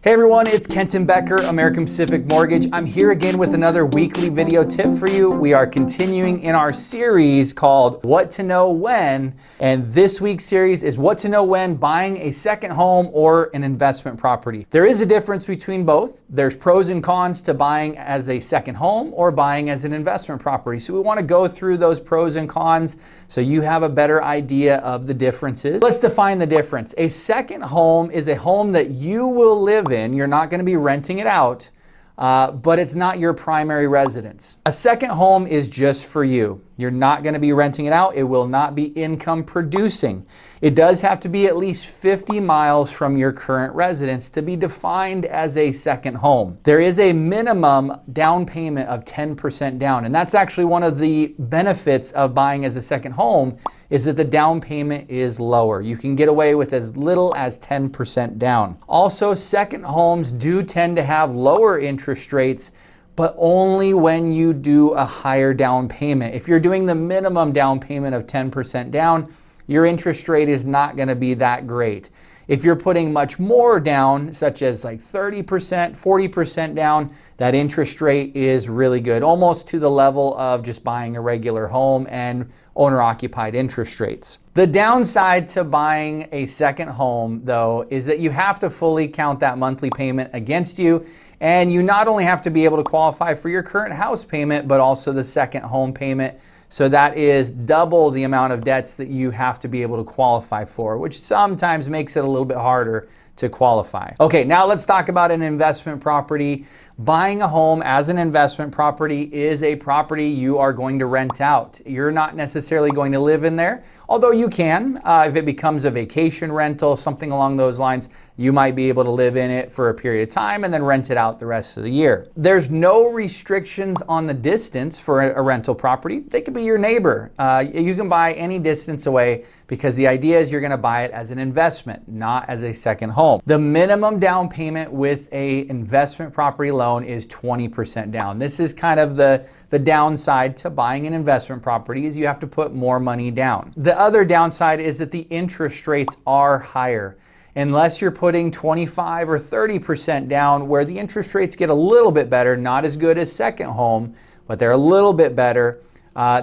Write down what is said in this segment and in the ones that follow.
Hey everyone, it's Kenton Becker, American Pacific Mortgage. I'm here again with another weekly video tip for you. We are continuing in our series called What to Know When, and this week's series is What to Know When Buying a Second Home or an Investment Property. There is a difference between both. There's pros and cons to buying as a second home or buying as an investment property. So we want to go through those pros and cons so you have a better idea of the differences. Let's define the difference. A second home is a home that you will live in. You're not going to be renting it out, but it's not your primary residence. A second home is just for you. You're not going to be renting it out. It will not be income producing. It does have to be at least 50 miles from your current residence to be defined as a second home. There is a minimum down payment of 10% down, and that's actually one of the benefits of buying as a second home is that the down payment is lower. You can get away with as little as 10% down. Also, second homes do tend to have lower interest rates, but only when you do a higher down payment. If you're doing the minimum down payment of 10% down, your interest rate is not going to be that great. If you're putting much more down, such as like 30%, 40% down, that interest rate is really good, almost to the level of just buying a regular home and owner-occupied interest rates. The downside to buying a second home, though, is that you have to fully count that monthly payment against you, and you not only have to be able to qualify for your current house payment, but also the second home payment. So that is double the amount of debts that you have to be able to qualify for, which sometimes makes it a little bit harder to qualify. Okay, now let's talk about an investment property. Buying a home as an investment property is a property you are going to rent out. You're not necessarily going to live in there, although you can. If it becomes a vacation rental, something along those lines, you might be able to live in it for a period of time and then rent it out the rest of the year. There's no restrictions on the distance for a rental property. They could be your neighbor. You can buy any distance away because the idea is you're going to buy it as an investment, not as a second home. The minimum down payment with an investment property loan is 20% down. This is kind of the downside to buying an investment property is you have to put more money down. The other downside is that the interest rates are higher. Unless you're putting 25 or 30% down, where the interest rates get a little bit better, not as good as second home, but they're a little bit better.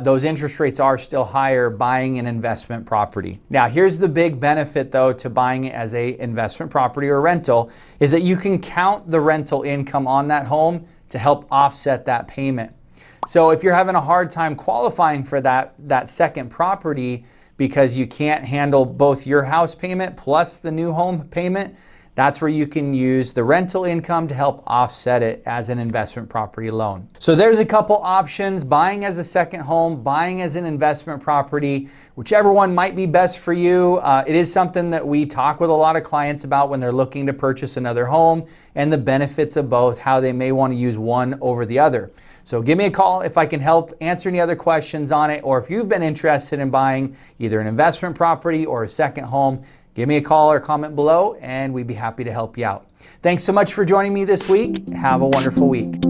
Those interest rates are still higher buying an investment property. Now, here's the big benefit though to buying it as a investment property or rental is that you can count the rental income on that home to help offset that payment. So if you're having a hard time qualifying for that second property because you can't handle both your house payment plus the new home payment, that's where you can use the rental income to help offset it as an investment property loan. So there's a couple options: buying as a second home, buying as an investment property, whichever one might be best for you. It is something that we talk with a lot of clients about when they're looking to purchase another home and the benefits of both, how they may want to use one over the other. So give me a call if I can help answer any other questions on it, or if you've been interested in buying either an investment property or a second home, give me a call or comment below and we'd be happy to help you out. Thanks so much for joining me this week. Have a wonderful week.